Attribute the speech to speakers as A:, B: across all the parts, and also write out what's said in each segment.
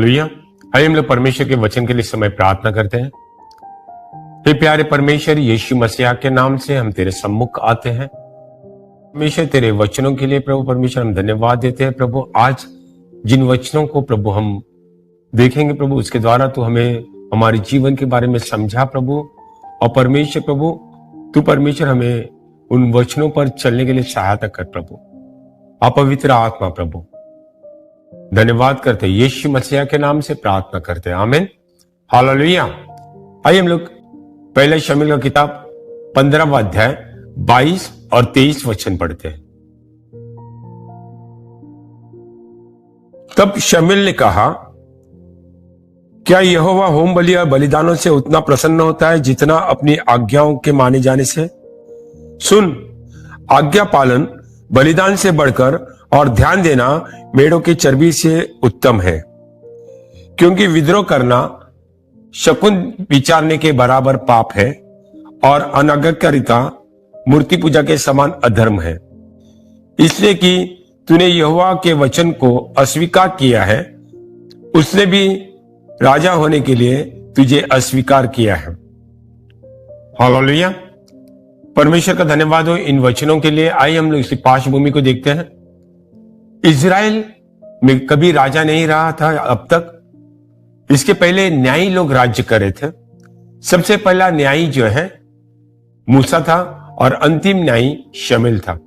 A: Hallelujah. आइए हम लोग परमेश्वर के वचन के लिए समय प्रार्थना करते हैं। हे प्यारे परमेश्वर, यीशु मसीह के नाम से हम तेरे सम्मुख आते हैं। परमेश्वर तेरे वचनों के लिए प्रभु परमेश्वर हम धन्यवाद देते हैं। प्रभु आज जिन वचनों को प्रभु हम देखेंगे प्रभु, उसके द्वारा तू हमें हमारे जीवन के बारे में समझा प्रभु। और परमेश्वर प्रभु, तू परमेश्वर हमें उन वचनों पर चलने के लिए सहायता कर प्रभु। अपवित्र आत्मा प्रभु, धन्यवाद करते हैं, यीशु मसीह के नाम से प्रार्थना करते हैं, आमीन। हालेलुया। आइए हम लोग पहले शमूएल का किताब 15वां अध्याय 22 और 23 वचन पढ़ते हैं। तब शमूएल ने कहा, क्या यहोवा होम बलि और बलिदानों से उतना प्रसन्न होता है जितना अपनी आज्ञाओं के माने जाने से? सुन, आज्ञा पालन बलिदान से बढ़कर और ध्यान देना मेढ़ों की चर्बी से उत्तम है, क्योंकि विद्रोह करना शकुन विचारने के बराबर पाप है और अनाज्ञाकारिता मूर्ति पूजा के समान अधर्म है। इसलिए कि तूने यहोवा के वचन को अस्वीकार किया है, उसने भी राजा होने के लिए तुझे अस्वीकार किया है। हालेलुया। परमेश्वर का धन्यवाद हो इन वचनों के लिए। आइए हम लोग इसी पार्श्वभूमि को देखते हैं। इजराइल में कभी राजा नहीं रहा था अब तक। इसके पहले न्यायी लोग राज्य कर रहे थे। सबसे पहला न्यायी जो है मूसा था और अंतिम न्यायी शमूएल था।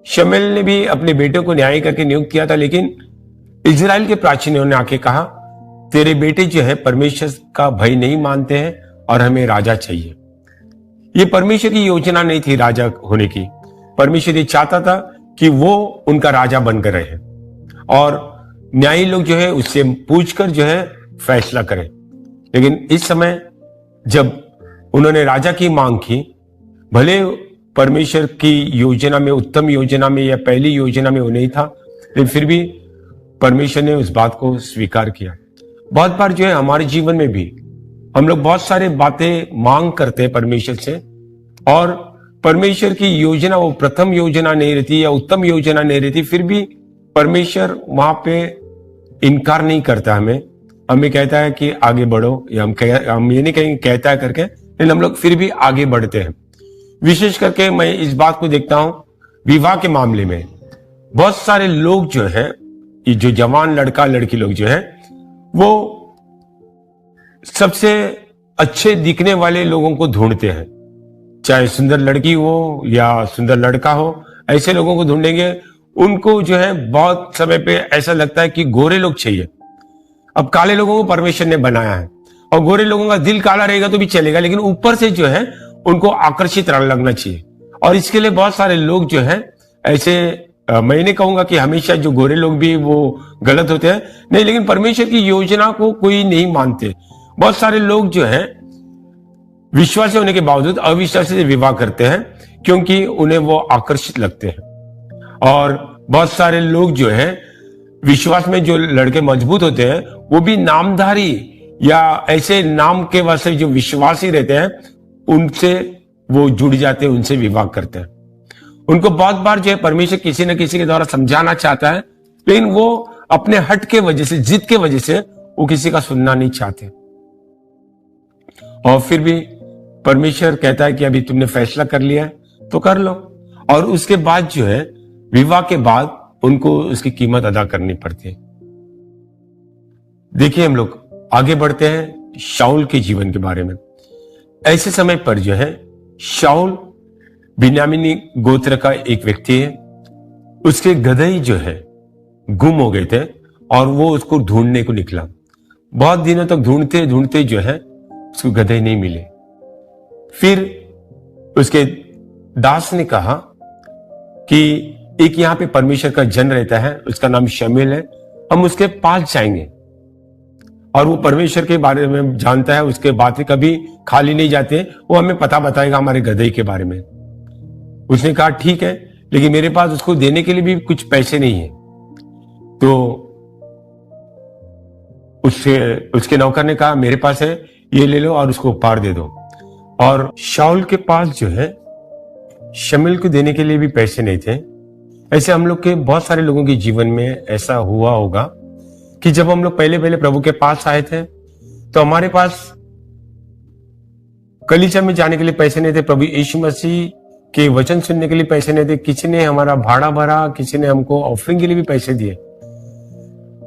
A: शमूएल ने भी अपने बेटे को न्यायी करके नियुक्त किया था, लेकिन इजराइल के प्राचीनों ने आके कहा, तेरे बेटे जो है परमेश्वर का भय नहीं मानते हैं और हमें राजा चाहिए। ये परमेश्वर की योजना नहीं थी राजा होने की। परमेश्वर ये चाहता था कि वो उनका राजा बनकर रहे और न्यायी लोग जो है उससे पूछकर जो है फैसला करें। लेकिन इस समय जब उन्होंने राजा की मांग की, भले परमेश्वर की योजना में, उत्तम योजना में या पहली योजना में वो नहीं था, लेकिन फिर भी परमेश्वर ने उस बात को स्वीकार किया। बहुत बार जो है हमारे जीवन में भी हम लोग बहुत सारे बातें मांग करते हैं परमेश्वर से, और परमेश्वर की योजना वो प्रथम योजना नहीं रहती या उत्तम योजना नहीं रहती, फिर भी परमेश्वर वहां पे इनकार नहीं करता। हमें कहता है कि आगे बढ़ो, या हम ये नहीं कहेंगे कहता है करके, लेकिन हम लोग फिर भी आगे बढ़ते हैं। विशेष करके मैं इस बात को देखता हूं विवाह के मामले में। बहुत सारे लोग जो है, जो जवान लड़का लड़की लोग जो है, वो सबसे अच्छे दिखने वाले लोगों को ढूंढते हैं। चाहे सुंदर लड़की हो या सुंदर लड़का हो, ऐसे लोगों को ढूंढेंगे। उनको जो है बहुत समय पे ऐसा लगता है कि गोरे लोग चाहिए। अब काले लोगों को परमेश्वर ने बनाया है और गोरे लोगों का दिल काला रहेगा तो भी चलेगा, लेकिन ऊपर से जो है उनको आकर्षित लगना चाहिए। और इसके लिए बहुत सारे लोग जो है ऐसे, मैं नहीं कहूंगा कि हमेशा जो गोरे लोग भी वो गलत होते हैं, नहीं, लेकिन परमेश्वर की योजना को कोई नहीं मानते। बहुत सारे लोग जो है विश्वासी होने के बावजूद अविश्वासी से विवाह करते हैं, क्योंकि उन्हें वो आकर्षित लगते हैं। और बहुत सारे लोग जो है विश्वास में जो लड़के मजबूत होते हैं, वो भी नामधारी या ऐसे नाम के वास्ते जो विश्वासी रहते हैं, उनसे वो जुड़ जाते हैं, उनसे विवाह करते हैं। उनको बहुत बार जो है परमेश्वर किसी न किसी के द्वारा समझाना चाहता है, लेकिन वो अपने हट के वजह से, जिद के वजह से वो किसी का सुनना नहीं चाहते। और फिर भी परमेश्वर कहता है कि अभी तुमने फैसला कर लिया है तो कर लो। और उसके बाद जो है विवाह के बाद उनको उसकी कीमत अदा करनी पड़ती है। देखिए हम लोग आगे बढ़ते हैं शाऊल के जीवन के बारे में। ऐसे समय पर जो है शाऊल बिन्यामीनी गोत्र का एक व्यक्ति है। उसके गदही जो है गुम हो गए थे और वो उसको ढूंढने को निकला। बहुत दिनों तक ढूंढते ढूंढते जो है उसको गदही नहीं मिले। फिर उसके दास ने कहा कि एक यहां पे परमेश्वर का जन रहता है, उसका नाम शमूएल है, हम उसके पास जाएंगे और वो परमेश्वर के बारे में जानता है, उसके बातें कभी खाली नहीं जाते, वो हमें पता बताएगा हमारे गदही के बारे में। उसने कहा ठीक है, लेकिन मेरे पास उसको देने के लिए भी कुछ पैसे नहीं है। तो उसके नौकर ने कहा मेरे पास है, ये ले लो और उसको उपहार दे दो। और शाऊल के पास जो है शमूएल को देने के लिए भी पैसे नहीं थे। ऐसे हम लोग के बहुत सारे लोगों के जीवन में ऐसा हुआ होगा कि जब हम लोग पहले पहले प्रभु के पास आए थे तो हमारे पास कलीसिया में जाने के लिए पैसे नहीं थे, प्रभु यीशु मसीह के वचन सुनने के लिए पैसे नहीं थे, किसी ने हमारा भाड़ा भरा, किसी ने हमको ऑफरिंग के लिए भी पैसे दिए,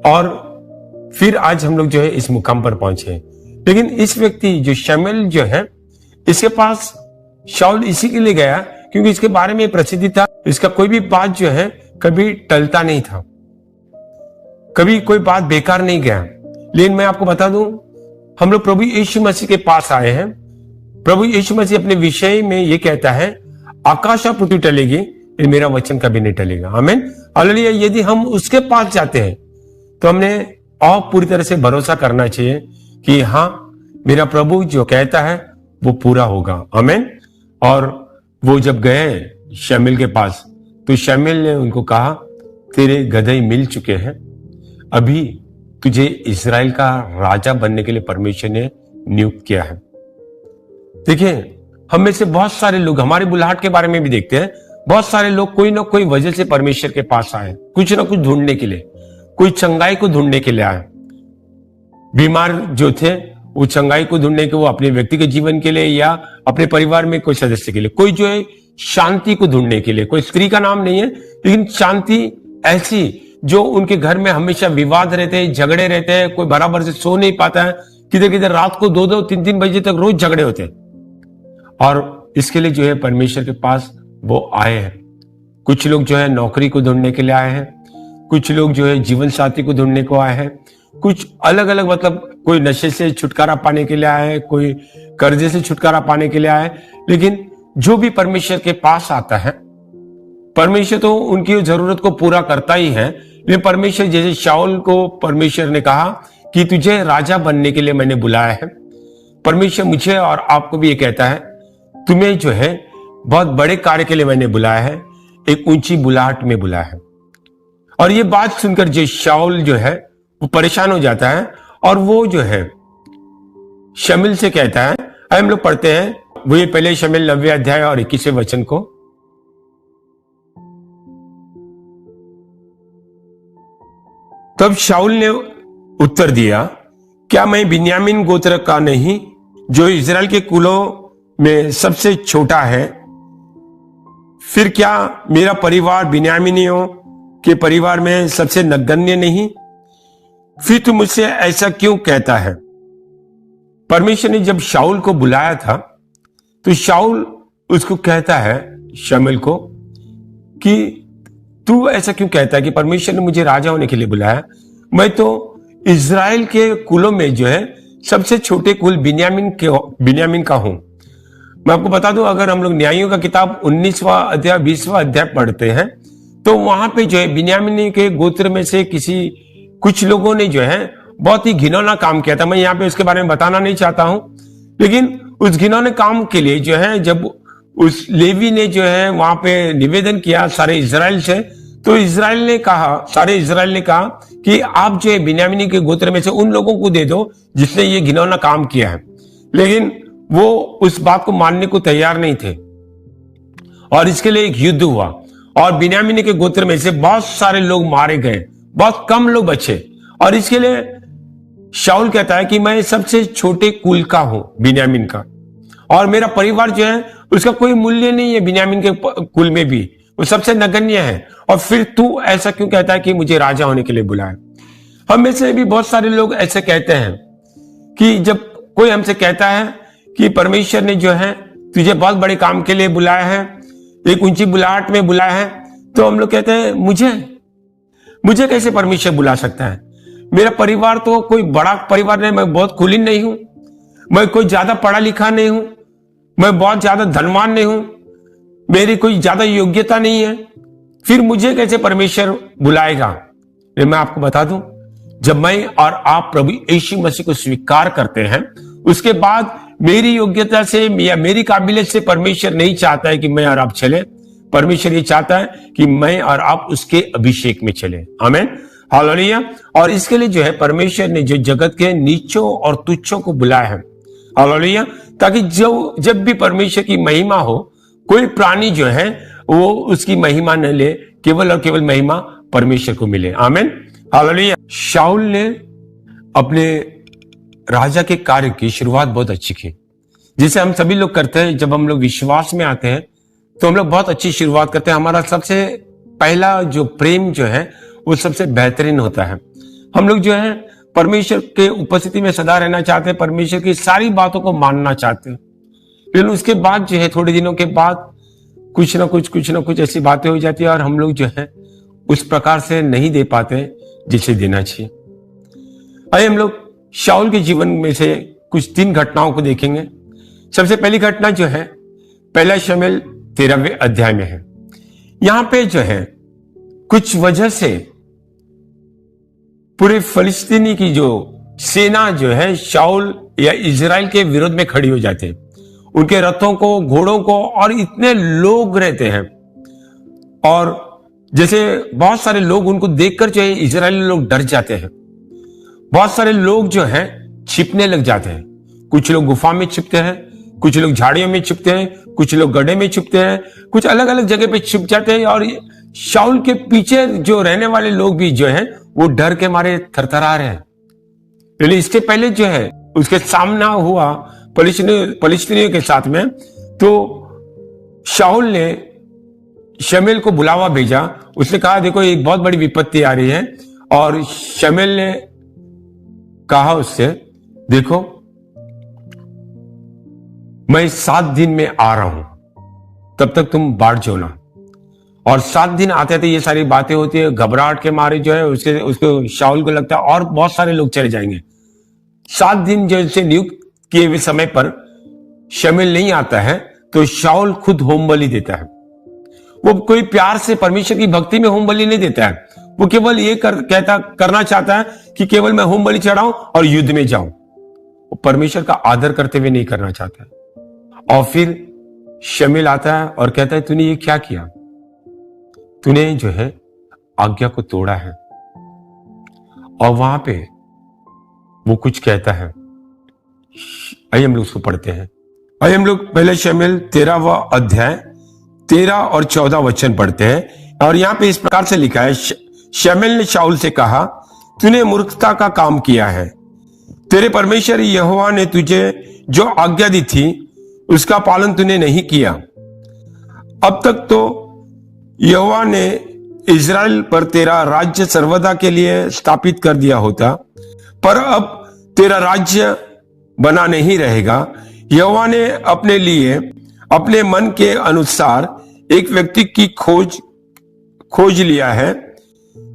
A: और फिर आज हम लोग जो है इस मुकाम पर पहुंचे। लेकिन इस व्यक्ति जो शमूएल जो है, इसके पास शाऊल इसी के लिए गया क्योंकि इसके बारे में प्रसिद्धि था, इसका कोई भी बात जो है कभी टलता नहीं था, कभी कोई बात बेकार नहीं गया। लेकिन मैं आपको बता दूं, हम लोग प्रभु यीशु मसीह के पास आए हैं। प्रभु यीशु मसीह अपने विषय में ये कहता है, आकाश और पृथ्वी टलेगी लेकिन मेरा वचन कभी नहीं टलेगा। आमीन, हालेलुया। यदि हम उसके पास जाते हैं तो हमने और पूरी तरह से भरोसा करना चाहिए कि हाँ, मेरा प्रभु जो कहता है वो पूरा होगा। आमीन। और वो जब गए शमूएल के पास तो शमूएल ने उनको कहा, तेरे गदहे मिल चुके हैं, अभी तुझे इस्राएल का राजा बनने के लिए परमेश्वर ने नियुक्त किया है। देखिए, हम में से बहुत सारे लोग, हमारी बुलाहट के बारे में भी देखते हैं, बहुत सारे लोग कोई ना कोई वजह से परमेश्वर के पास आए, कुछ ना कुछ ढूंढने के लिए, कोई चंगाई को ढूंढने के लिए आए। बीमार जो थे वो चंगाई को ढूंढने के, वो अपने व्यक्तिगत जीवन के लिए या अपने परिवार में कोई सदस्य के लिए, कोई जो है शांति को ढूंढने के लिए, कोई स्त्री का नाम नहीं है लेकिन शांति ऐसी जो उनके घर में हमेशा विवाद रहते हैं, झगड़े रहते हैं, कोई बराबर से सो नहीं पाता है, किधर किधर रात को 2-2, 3-3 बजे तक रोज झगड़े होते हैं। और इसके लिए जो है परमेश्वर के पास वो आए हैं। कुछ लोग जो है नौकरी को ढूंढने के लिए आए हैं, कुछ लोग जो है जीवन साथी को ढूंढने को आए हैं, कुछ अलग अलग, मतलब कोई नशे से छुटकारा पाने के लिए आए हैं, कोई कर्जे से छुटकारा पाने के लिए आए। लेकिन जो भी परमेश्वर के पास आता है, परमेश्वर तो उनकी जरूरत को पूरा करता ही है। लेकिन परमेश्वर, जैसे शाऊल को परमेश्वर ने कहा कि तुझे राजा बनने के लिए मैंने बुलाया है, परमेश्वर मुझे और आपको भी ये कहता है, तुम्हें जो है बहुत बड़े कार्य के लिए मैंने बुलाया है, एक ऊंची बुलाहट में बुलाया है। और ये बात सुनकर जो शाऊल जो है वो परेशान हो जाता है और वो जो है शमूएल से कहता है, हम लोग पढ़ते हैं वो ये पहले शमूएल 9वें अध्याय और 21वें वचन को। तब शाऊल ने उत्तर दिया, क्या मैं बिन्यामीन गोत्र का नहीं, जो इजराइल के कुलों में सबसे छोटा है? फिर क्या मेरा परिवार बिन्यामीनियों के परिवार में सबसे नगण्य नहीं? फिर तू मुझसे ऐसा क्यों कहता है? परमेश्वर ने जब शाऊल को बुलाया था तो शाऊल उसको कहता है, शमूएल को, कि तू ऐसा क्यों कहता है कि परमेश्वर ने मुझे राजा होने के लिए बुलाया? मैं तो इजराइल के कुलों में जो है सबसे छोटे कुल बिन्यामीन का हूं। मैं आपको बता दूं, अगर हम लोग न्यायों का किताब 19वां अध्याय 20वां अध्याय पढ़ते हैं तो वहां पे जो है बिन्यामीन के गोत्र में से कुछ लोगों ने जो है बहुत ही घिनौना काम किया था। मैं यहाँ पे उसके बारे में बताना नहीं चाहता हूं, लेकिन उस घिनौने काम के लिए जो है जब उस लेवी ने जो है वहां पे निवेदन किया सारे इजराइल से, तो सारे इजराइल ने कहा कि आप जो है बिन्यामीन के गोत्र में से उन लोगों को दे दो जिसने ये घिनौना काम किया है। लेकिन वो उस बात को मानने को तैयार नहीं थे और इसके लिए एक युद्ध हुआ और बिन्यामीन के गोत्र में से बहुत सारे लोग मारे गए, बहुत कम लोग बचे। और इसके लिए शाऊल कहता है कि मैं सबसे छोटे कुल का हूं, बिन्यामीन का, और मेरा परिवार जो है उसका कोई मूल्य नहीं है बिन्यामीन के कुल में भी, वो सबसे नगण्य है। और फिर तू ऐसा क्यों कहता है कि मुझे राजा होने के लिए बुलाया? हम में से भी बहुत सारे लोग ऐसे कहते हैं कि जब कोई हमसे कहता है कि परमेश्वर ने जो है तुझे बहुत बड़े काम के लिए बुलाया है, एक ऊंची बुलाहट में बुलाया है, तो हम लोग कहते हैं मुझे कैसे परमेश्वर बुला सकता है? मेरा परिवार तो कोई बड़ा परिवार नहीं, मैं बहुत कुलीन नहीं हूं, मैं कोई ज्यादा पढ़ा लिखा नहीं हूं, मैं बहुत ज्यादा धनवान नहीं हूं, मेरी कोई ज्यादा योग्यता नहीं है, फिर मुझे कैसे परमेश्वर बुलाएगा? मैं आपको बता दूं, जब मैं और आप प्रभु यीशु मसीह को स्वीकार करते हैं, उसके बाद मेरी योग्यता से या मेरी काबिलियत से परमेश्वर नहीं चाहता है कि मैं और आप चले। परमेश्वर ये चाहता है कि मैं और आप उसके अभिषेक में चले। आमीन, हालेलुया। और इसके लिए जो है परमेश्वर ने जो जगत के नीचों और तुच्छों को बुलाया है, हालेलुया, ताकि जब भी परमेश्वर की महिमा हो, कोई प्राणी जो है वो उसकी महिमा न ले, केवल और केवल महिमा परमेश्वर को मिले। आमीन, हालेलुया। शाऊल ने अपने राजा के कार्य की शुरुआत बहुत अच्छी की, जिसे हम सभी लोग करते हैं। जब हम लोग विश्वास में आते हैं तो हम लोग बहुत अच्छी शुरुआत करते हैं। हमारा सबसे पहला जो प्रेम जो है वो सबसे बेहतरीन होता है। हम लोग जो है परमेश्वर के उपस्थिति में सदा रहना चाहते हैं, परमेश्वर की सारी बातों को मानना चाहते हैं। लेकिन उसके बाद जो है थोड़े दिनों के बाद कुछ ना कुछ ऐसी बातें हो जाती है और हम लोग जो है उस प्रकार से नहीं दे पाते जिसे देना चाहिए। आइए हम लोग शाऊल के जीवन में से कुछ 3 घटनाओं को देखेंगे। सबसे पहली घटना जो है पहला शमूएल 13वें अध्याय में है। यहां पे जो है कुछ वजह से पूरे फलिस्तीनी की जो सेना जो है शाऊल या इजराइल के विरोध में खड़ी हो जाते हैं। उनके रथों को, घोड़ों को, और इतने लोग रहते हैं और जैसे बहुत सारे लोग उनको देखकर जो है इजरायली लोग डर जाते हैं। बहुत सारे लोग जो हैं छिपने लग जाते हैं। कुछ लोग गुफा में छिपते हैं, कुछ लोग झाड़ियों में छिपते हैं, कुछ लोग गड्ढे में छिपते हैं, कुछ अलग अलग जगह पे छिप जाते हैं। और शाऊल के पीछे जो रहने वाले लोग भी जो हैं वो डर के मारे थरथरा रहे हैं। लेकिन इसके पहले जो है उसके सामना हुआ फलिस्तीनियों के साथ में, तो शाऊल ने शमूएल को बुलावा भेजा। उसने कहा देखो एक बहुत बड़ी विपत्ति आ रही है। और शमूएल ने कहा उससे देखो मैं 7 दिन में आ रहा हूं, तब तक तुम बाट जोना। और 7 दिन आते थे ये सारी बातें होती है, घबराहट के मारे जो है उसको शाऊल को लगता है और बहुत सारे लोग चले जाएंगे। 7 दिन जैसे नियुक्त किए हुए समय पर शमूएल नहीं आता है तो शाऊल खुद होम बलि देता है। वो कोई प्यार से परमेश्वर की भक्ति में होम बलि नहीं देता है, वो केवल ये करना चाहता है कि केवल मैं होम बलि चढ़ाऊं और युद्ध में जाऊं। वो परमेश्वर का आदर करते हुए नहीं करना चाहता है। और फिर शमूएल आता है और कहता है तूने ये क्या किया, तूने जो है आज्ञा को तोड़ा है। और वहां पे वो कुछ कहता है। आइए हम लोग उसको पढ़ते हैं। आइए हम लोग पहले शमूएल 13वां अध्याय 13 और 14 वचन पढ़ते हैं। और यहां पे इस प्रकार से लिखा है, शमूएल ने शाऊल से कहा तूने मूर्खता का काम किया है। तेरे परमेश्वर यहोवा ने तुझे जो आज्ञा दी थी उसका पालन तूने नहीं किया। अब तक तो यहोवा ने इजराइल पर तेरा राज्य सर्वदा के लिए स्थापित कर दिया होता, पर अब तेरा राज्य बना नहीं रहेगा। यहोवा ने अपने लिए अपने मन के अनुसार एक व्यक्ति की खोज लिया है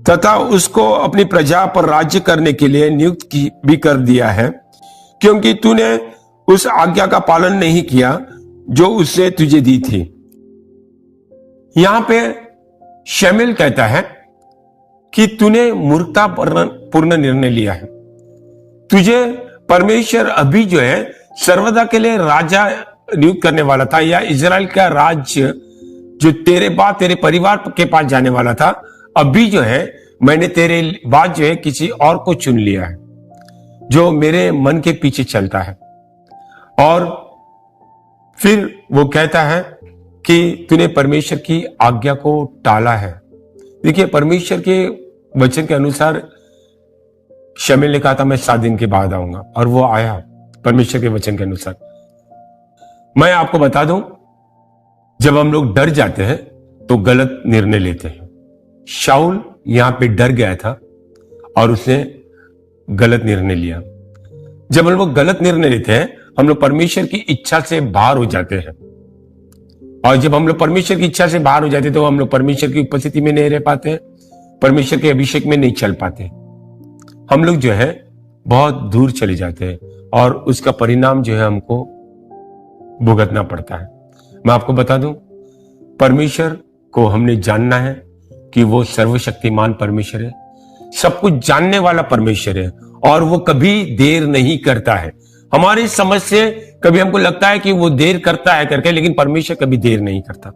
A: तथा उसको अपनी प्रजा पर राज्य करने के लिए नियुक्त भी कर दिया है, क्योंकि तूने उस आज्ञा का पालन नहीं किया जो उसने तुझे दी थी। यहां पे शमूएल कहता है कि तूने मूर्खता पूर्ण निर्णय लिया है। तुझे परमेश्वर अभी जो है सर्वदा के लिए राजा नियुक्त करने वाला था, या इजराइल का राज्य जो तेरे बाद तेरे परिवार के पास जाने वाला था, अभी जो है मैंने तेरे बाद जो है किसी और को चुन लिया है जो मेरे मन के पीछे चलता है। और फिर वो कहता है कि तूने परमेश्वर की आज्ञा को टाला है। देखिए परमेश्वर के वचन के अनुसार शमूएल ने कहा था मैं 7 दिन के बाद आऊंगा, और वो आया परमेश्वर के वचन के अनुसार। मैं आपको बता दूं, जब हम लोग डर जाते हैं तो गलत निर्णय लेते हैं। शाऊल यहां पे डर गया था और उसने गलत निर्णय लिया। जब हम लोग गलत निर्णय लेते हैं हम लोग परमेश्वर की इच्छा से बाहर हो जाते हैं, और जब हम लोग परमेश्वर की इच्छा से बाहर हो जाते हैं तो हम लोग परमेश्वर की उपस्थिति में नहीं रह पाते, परमेश्वर के अभिषेक में नहीं चल पाते। हम लोग जो है बहुत दूर चले जाते हैं और उसका परिणाम जो है हमको भुगतना पड़ता है। मैं आपको बता दूं, परमेश्वर को हमने जानना है कि वो सर्वशक्तिमान परमेश्वर है, सब कुछ जानने वाला परमेश्वर है, और वो कभी देर नहीं करता है। हमारी समझ से कभी हमको लगता है कि वो देर करता है करके, लेकिन परमेश्वर कभी देर नहीं करता।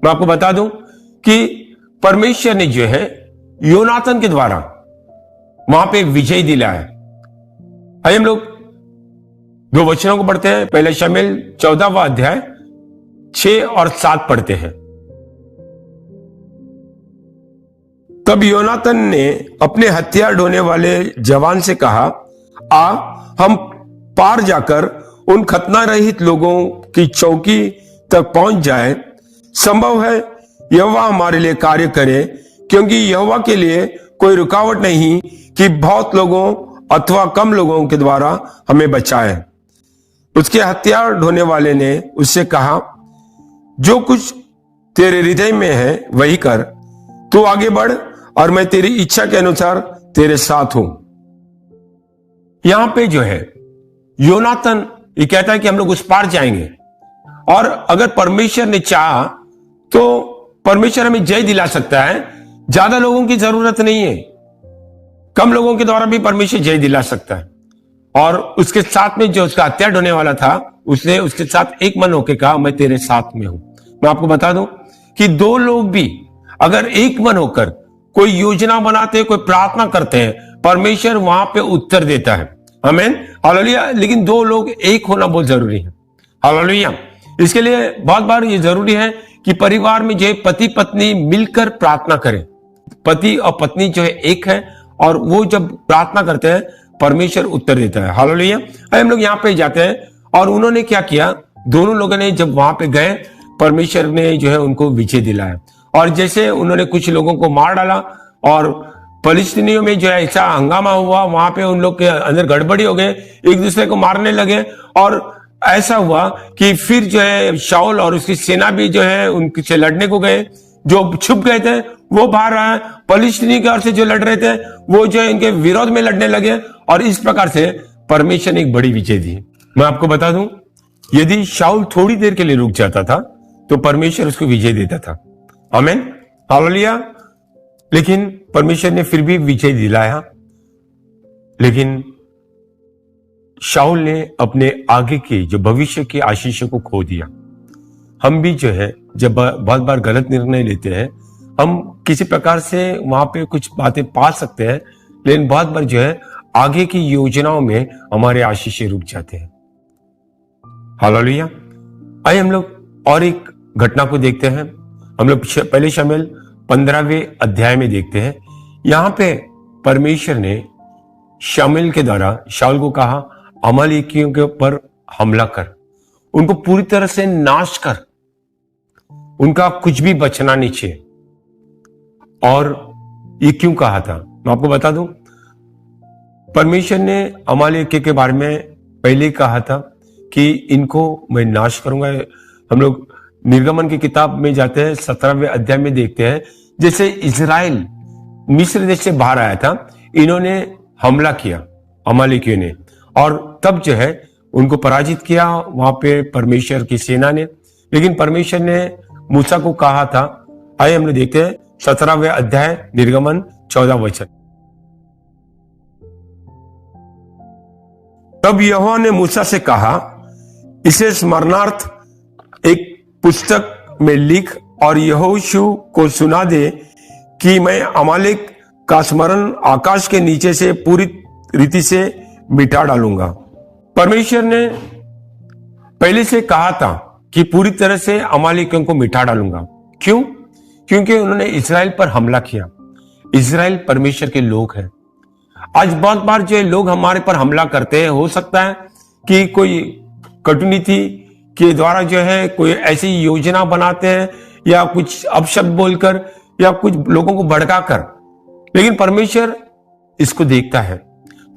A: मैं आपको बता दूं कि परमेश्वर ने जो है योनातान के द्वारा वहां पे विजय दिलाया है। आइए हम लोग 2 वचनों को पढ़ते हैं। पहले शमूएल 14वां अध्याय 6 और 7 पढ़ते हैं। तब योनातन ने अपने हथियार ढोने वाले जवान से कहा, आ हम पार जाकर उन खतना रहित लोगों की चौकी तक पहुंच जाए। संभव है यहोवा हमारे लिए कार्य करे, क्योंकि यहोवा के लिए कोई रुकावट नहीं कि बहुत लोगों अथवा कम लोगों के द्वारा हमें बचाए। उसके हथियार ढोने वाले ने उससे कहा, जो कुछ तेरे हृदय में है वही कर, तू आगे बढ़ और मैं तेरी इच्छा के अनुसार तेरे साथ हूं। यहां पे जो है योनातन ये कहता है कि हम लोग उस पार जाएंगे, और अगर परमेश्वर ने चाहा तो परमेश्वर हमें जय दिला सकता है। ज्यादा लोगों की जरूरत नहीं है, कम लोगों के द्वारा भी परमेश्वर जय दिला सकता है। और उसके साथ में जो उसका हथियार ढोने वाला था, उसने उसके साथ एक मन होकर कहा, मैं तेरे साथ में हूं। मैं आपको बता दूं कि दो लोग भी अगर एक मन होकर कोई योजना बनाते हैं, कोई प्रार्थना करते हैं, परमेश्वर वहां पे उत्तर देता है। आमीन, हालेलुया। लेकिन दो लोग एक होना बहुत जरूरी है। हालेलुया। इसके लिए बहुत बार ये जरूरी है कि परिवार में जो पति पत्नी मिलकर प्रार्थना करें। पति और पत्नी जो है एक है, और वो जब प्रार्थना करते हैं परमेश्वर उत्तर देता है। हालेलुया। हम लोग यहाँ पे जाते हैं, और उन्होंने क्या किया, दोनों लोगों ने जब वहां पे गए, परमेश्वर ने जो है उनको विजय दिलाया। और जैसे उन्होंने कुछ लोगों को मार डाला, और फलिस्तीनियों में जो है ऐसा हंगामा हुआ, वहां पे उन लोग के अंदर गड़बड़ी हो गए, एक दूसरे को मारने लगे। और ऐसा हुआ कि फिर जो है शाऊल और उसकी सेना भी जो है उनसे लड़ने को गए। जो छुप गए थे वो बाहर आए, फलिस्तीनी की ओर से जो लड़ रहे थे वो जो है इनके विरोध में लड़ने लगे, और इस प्रकार से परमेश्वर ने एक बड़ी विजय दी। मैं आपको बता दूं, यदि शाऊल थोड़ी देर के लिए रुक जाता था तो परमेश्वर उसको विजय देता था। आमीन, हालेलुया। लेकिन परमेश्वर ने फिर भी विजय दिलाया, लेकिन शाऊल ने अपने आगे की जो भविष्य की आशीषों को खो दिया। हम भी जो है जब बहुत बार गलत निर्णय लेते हैं, हम किसी प्रकार से वहां पे कुछ बातें पा सकते हैं, लेकिन बहुत बार जो है आगे की योजनाओं में हमारे आशीषें रुक जाते हैं। हालेलुया। आइए हम लोग और एक घटना को देखते हैं। हम लोग पहले शमूएल 15वें अध्याय में देखते हैं। यहां पे परमेश्वर ने शमूएल के द्वारा शाऊल को कहा, अमालेकियों के ऊपर हमला कर, उनको पूरी तरह से नाश कर, उनका कुछ भी बचना नहीं चाहिए। और ये क्यों कहा था मैं आपको बता दूं। परमेश्वर ने अमालेकियों के बारे में पहले कहा था कि इनको मैं नाश करूंगा। हम लोग निर्गमन की किताब में जाते हैं, 17वें अध्याय में देखते हैं, जैसे इजराइल मिस्र देश से बाहर आया था, इन्होंने हमला किया अमालेकियों ने, और तब जो है उनको पराजित किया वहां पे परमेश्वर की सेना ने। लेकिन परमेश्वर ने मूसा को कहा था, आइए हम लोग देखते हैं 17वें अध्याय निर्गमन 14 वचन। तब यहोवा ने मूसा से कहा, इसे स्मरणार्थ एक पुस्तक में लिख और यहोशू को सुना दे कि मैं अमालेक का स्मरण आकाश के नीचे से पूरी रीति से मिटा डालूंगा। परमेश्वर ने पहले से कहा था कि पूरी तरह से अमालेकियों को मिटा डालूंगा। क्यों? क्योंकि उन्होंने इजराइल पर हमला किया। इजराइल परमेश्वर के लोग हैं। आज बहुत बार जो लोग हमारे पर हमला करते हैं, हो सकता है कि कोई कटुनीति के द्वारा जो है कोई ऐसी योजना बनाते हैं, या कुछ अपशब्द बोलकर, या कुछ लोगों को भड़काकर, लेकिन परमेश्वर इसको देखता है।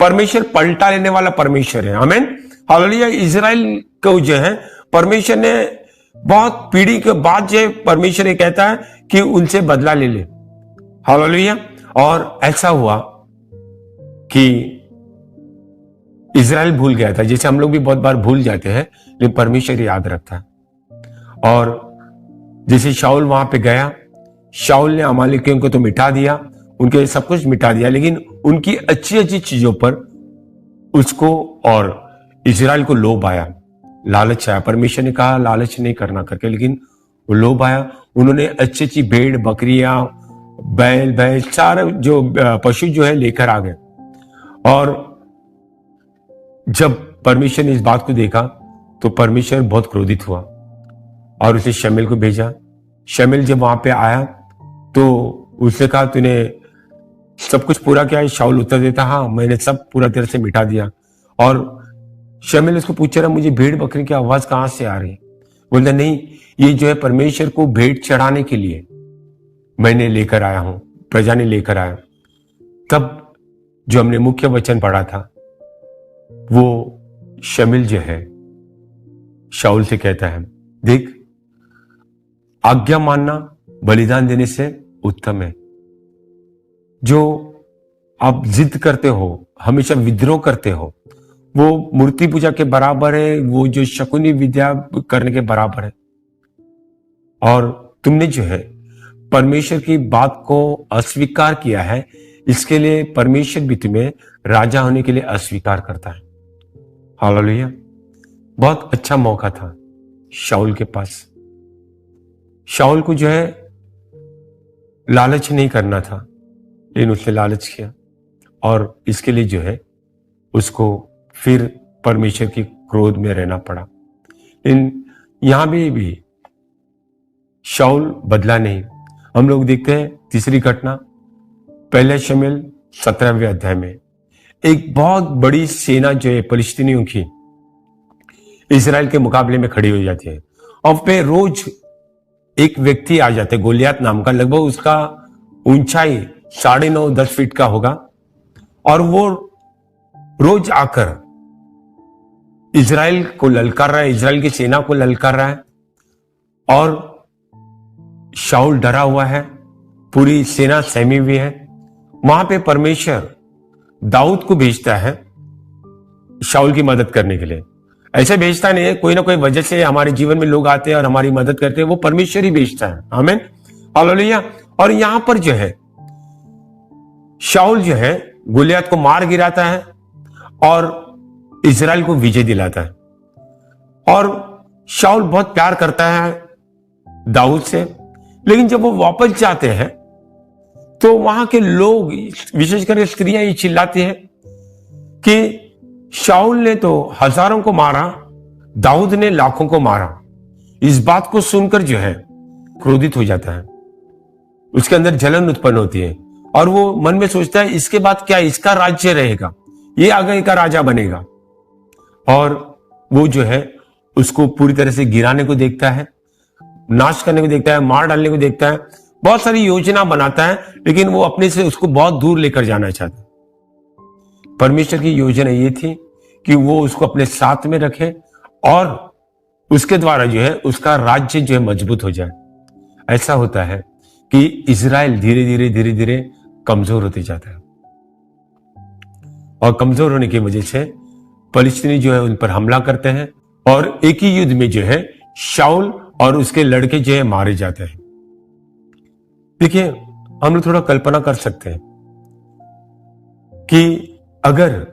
A: परमेश्वर पलटा लेने वाला परमेश्वर है। आमीन, हालेलुया। इजराइल को जो है परमेश्वर ने बहुत पीढ़ी के बाद जो परमेश्वर ये कहता है कि उनसे बदला ले ले। हालेलुया। और ऐसा हुआ कि इजराइल भूल गया था, जैसे हम लोग भी बहुत बार भूल जाते हैं, लेकिन परमेश्वर याद रखता है। और जैसे शाऊल वहां पे गया, शाऊल ने अमालेकियों को तो मिटा दिया, उनके सब कुछ मिटा दिया, लेकिन उनकी अच्छी अच्छी चीजों पर उसको और इजराइल को लोभ आया, लालच आया। परमेश्वर ने कहा लालच नहीं करना करके, लेकिन वो लोभ आया। उन्होंने अच्छी अच्छी भेड़ बकरियां बैल भैंस सारे जो पशु जो है लेकर आ गए। और जब परमेश्वर ने इस बात को देखा तो परमेश्वर बहुत क्रोधित हुआ और उसे शमूएल को भेजा। शमूएल जब वहां पे आया तो उसने कहा, तूने सब कुछ पूरा किया है? शाऊल उत्तर देता, हाँ मैंने सब पूरा तरह से मिटा दिया। और शमूएल उसको पूछ रहा, मुझे भेड़ बकरी की आवाज कहां से आ रही है? बोलता, नहीं, ये जो है परमेश्वर को भेंट चढ़ाने के लिए मैंने लेकर आया हूं, प्रजा ने लेकर आया। तब जो हमने मुख्य वचन पढ़ा था, वो शमूएल जो है शाऊल से कहता है, देख, आज्ञा मानना बलिदान देने से उत्तम है। जो आप जिद करते हो, हमेशा विद्रोह करते हो, वो मूर्ति पूजा के बराबर है, वो जो शकुनी विद्या करने के बराबर है। और तुमने जो है परमेश्वर की बात को अस्वीकार किया है, इसके लिए परमेश्वर भी तुम्हें राजा होने के लिए अस्वीकार करता है। हालेलुया। बहुत अच्छा मौका था शाऊल के पास। शाऊल को जो है लालच नहीं करना था, लेकिन उसने लालच किया और इसके लिए जो है उसको फिर परमेश्वर की क्रोध में रहना पड़ा। लेकिन यहां भी शाऊल बदला नहीं। हम लोग देखते हैं तीसरी घटना, पहले शमूएल 17वें अध्याय में एक बहुत बड़ी सेना जो है फिलिस्तीनियों की इजराइल के मुकाबले में खड़ी हो जाती है। और पे रोज एक व्यक्ति आ जाते, गोलियात नाम का, लगभग उसका ऊंचाई 9.5-10 फीट का होगा। और वो रोज आकर इजराइल को ललकार रहा है, इजराइल की सेना को ललकार रहा है। और शाऊल डरा हुआ है, पूरी सेना सहमी हुई है। वहां पे परमेश्वर दाऊद को भेजता है शाऊल की मदद करने के लिए। ऐसे भेजता नहीं है, कोई ना कोई वजह से हमारे जीवन में लोग आते हैं और हमारी मदद करते हैं, वो परमेश्वर ही भेजता है। आमीन, हालेलुया। और यहां पर जो है शाऊल जो है गोलियत को मार गिराता है और इजराइल को विजय दिलाता है। और शाऊल बहुत प्यार करता है दाऊद से, लेकिन जब वो वापस जाते हैं तो वहां के लोग, विशेषकर स्त्रियां, ये चिल्लाती हैं कि शाऊल ने तो हजारों को मारा, दाऊद ने लाखों को मारा। इस बात को सुनकर जो है क्रोधित हो जाता है, उसके अंदर जलन उत्पन्न होती है और वो मन में सोचता है, इसके बाद क्या इसका राज्य रहेगा, ये आगे का राजा बनेगा। और वो जो है उसको पूरी तरह से गिराने को देखता है, नाश करने को देखता है, मार डालने को देखता है, बहुत सारी योजना बनाता है, लेकिन वो अपने से उसको बहुत दूर लेकर जाना चाहता है। परमेश्वर की योजना ये थी कि वो उसको अपने साथ में रखे और उसके द्वारा जो है उसका राज्य जो है मजबूत हो जाए। ऐसा होता है कि इजराइल धीरे धीरे कमजोर होते जाता है और कमजोर होने की वजह से फिलिस्तीनी जो है उन पर हमला करते हैं और एक ही युद्ध में जो है शाऊल और उसके लड़के जो है मारे जाते हैं। देखिए, हम लोग थोड़ा कल्पना कर सकते हैं कि अगर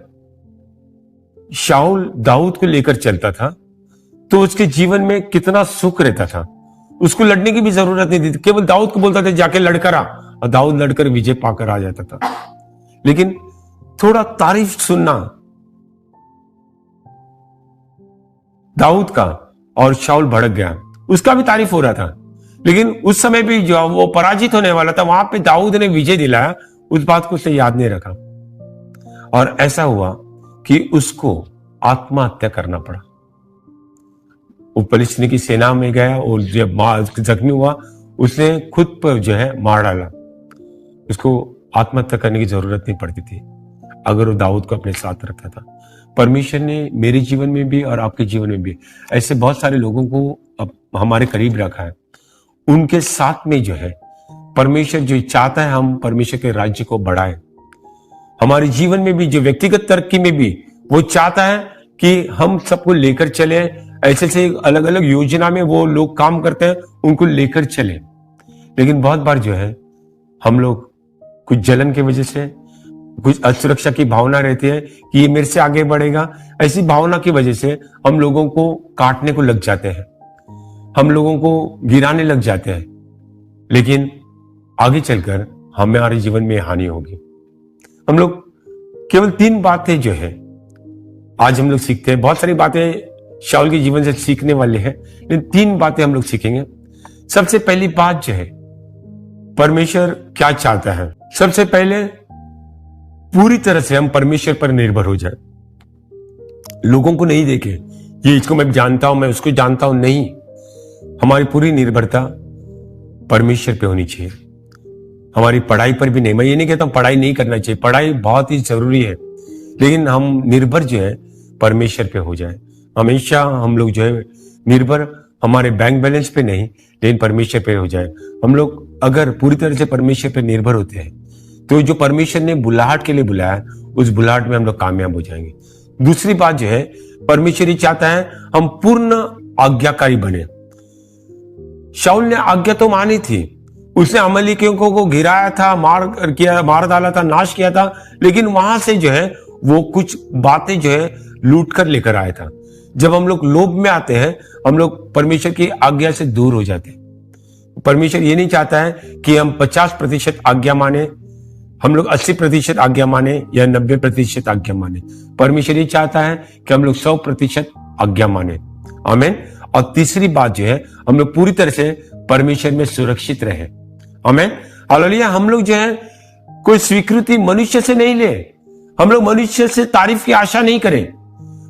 A: शाऊल दाऊद को लेकर चलता था तो उसके जीवन में कितना सुख रहता था। उसको लड़ने की भी जरूरत नहीं थी, केवल दाऊद को बोलता था जाके लड़कर आ, और दाऊद लड़कर विजय पाकर आ जाता था। लेकिन थोड़ा तारीफ सुनना दाऊद का, और शाऊल भड़क गया। उसका भी तारीफ हो रहा था, लेकिन उस समय भी जो वो पराजित होने वाला था, वहां पे दाऊद ने विजय दिलाया, उस बात को उसने याद नहीं रखा। और ऐसा हुआ कि उसको आत्महत्या करना पड़ा। वो फिलिस्तीनी की सेना में गया और जब जख्मी हुआ, उसने खुद पर जो है मार डाला। उसको आत्महत्या करने की जरूरत नहीं पड़ती थी अगर वो दाऊद को अपने साथ रखा था। परमेश्वर ने मेरे जीवन में भी और आपके जीवन में भी ऐसे बहुत सारे लोगों को हमारे करीब रखा है। उनके साथ में जो है परमेश्वर जो चाहता है हम परमेश्वर के राज्य को बढ़ाएं। हमारे जीवन में भी जो व्यक्तिगत तरक्की में भी वो चाहता है कि हम सबको लेकर चले। ऐसे अलग अलग योजना में वो लोग काम करते हैं, उनको लेकर चले। लेकिन बहुत बार जो है हम लोग कुछ जलन की वजह से, कुछ असुरक्षा की भावना रहती है कि ये मेरे से आगे बढ़ेगा, ऐसी भावना की वजह से हम लोगों को काटने को लग जाते हैं, हम लोगों को गिराने लग जाते हैं। लेकिन आगे चलकर हमारे जीवन में हानि होगी। हम लोग केवल 3 बातें जो है आज हम लोग सीखते हैं। बहुत सारी बातें शाऊल के जीवन से सीखने वाले हैं, लेकिन 3 बातें हम लोग सीखेंगे। सबसे पहली बात जो है, परमेश्वर क्या चाहता है। सबसे पहले पूरी तरह से हम परमेश्वर पर निर्भर हो जाए। लोगों को नहीं देखे, ये इसको मैं जानता हूं, मैं उसको जानता हूं, नहीं। हमारी पूरी निर्भरता परमेश्वर पे होनी चाहिए, हमारी पढ़ाई पर भी नहीं। मैं ये नहीं कहता हूं पढ़ाई नहीं करना चाहिए, पढ़ाई बहुत ही जरूरी है, लेकिन हम निर्भर जो है परमेश्वर पे हो जाए। हमेशा हम लोग जो है निर्भर हमारे बैंक बैलेंस पे नहीं, लेकिन परमेश्वर पे हो जाए। हम लोग अगर पूरी तरह से परमेश्वर पे निर्भर होते हैं तो जो परमेश्वर ने बुलाहट के लिए बुलाया, उस बुलाहट में हम लोग कामयाब हो जाएंगे। दूसरी बात जो है, परमेश्वर ये चाहता है हम पूर्ण आज्ञाकारी बने। शाऊल ने आज्ञा तो मानी थी, उसने अमलेकियों को गिराया था, मार डाला था, नाश किया था, लेकिन वहां से जो है वो कुछ बातें जो है लूट कर लेकर आया था। जब हम लोग लोभ में आते हैं, हम लोग परमेश्वर की आज्ञा से दूर हो जाते हैं। परमेश्वर ये नहीं चाहता है कि हम 50% आज्ञा माने, हम लोग 80% आज्ञा माने या 90% आज्ञा माने। परमेश्वर ये चाहता है कि हम लोग 100% आज्ञा माने। आमीन। और तीसरी बात जो है, हम लोग पूरी तरह से परमेश्वर में सुरक्षित रहे। आमीन। हालेलुया। हम लोग जो है कोई स्वीकृति मनुष्य से नहीं ले, हम लोग मनुष्य से तारीफ की आशा नहीं करें।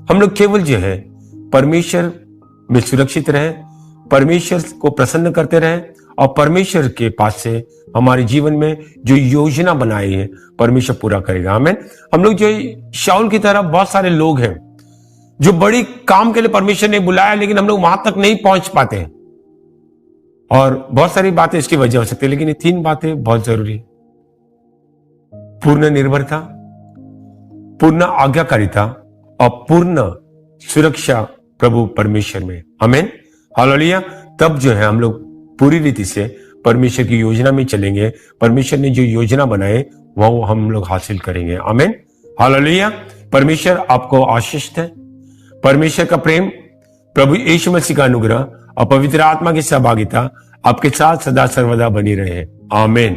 A: हम लोग केवल जो है परमेश्वर में सुरक्षित रहे, परमेश्वर को प्रसन्न करते रहे, और परमेश्वर के पास से हमारे जीवन में जो योजना बनाई है परमेश्वर पूरा करेगा। आमीन। हम लोग जो शाऊल की तरह बहुत सारे लोग हैं जो बड़ी काम के लिए परमेश्वर ने बुलाया, लेकिन हम लोग वहां तक नहीं पहुंच पाते हैं, और बहुत सारी बातें इसकी वजह हो सकती है, लेकिन ये 3 बातें बहुत जरूरी है। पूर्ण निर्भरता, पूर्ण आज्ञाकारिता और पूर्ण सुरक्षा प्रभु परमेश्वर में। आमीन। हालेलुया। तब जो है हम लोग पूरी रीति से परमेश्वर की योजना में चलेंगे। परमेश्वर ने जो योजना बनाए वो हम लोग हासिल करेंगे। आमीन। हालेलुया। परमेश्वर आपको आशीष दे। परमेश्वर का प्रेम, प्रभु यीशु मसीह का अनुग्रह और पवित्र आत्मा की सहभागिता आपके साथ सदा सर्वदा बनी रहे। आमीन।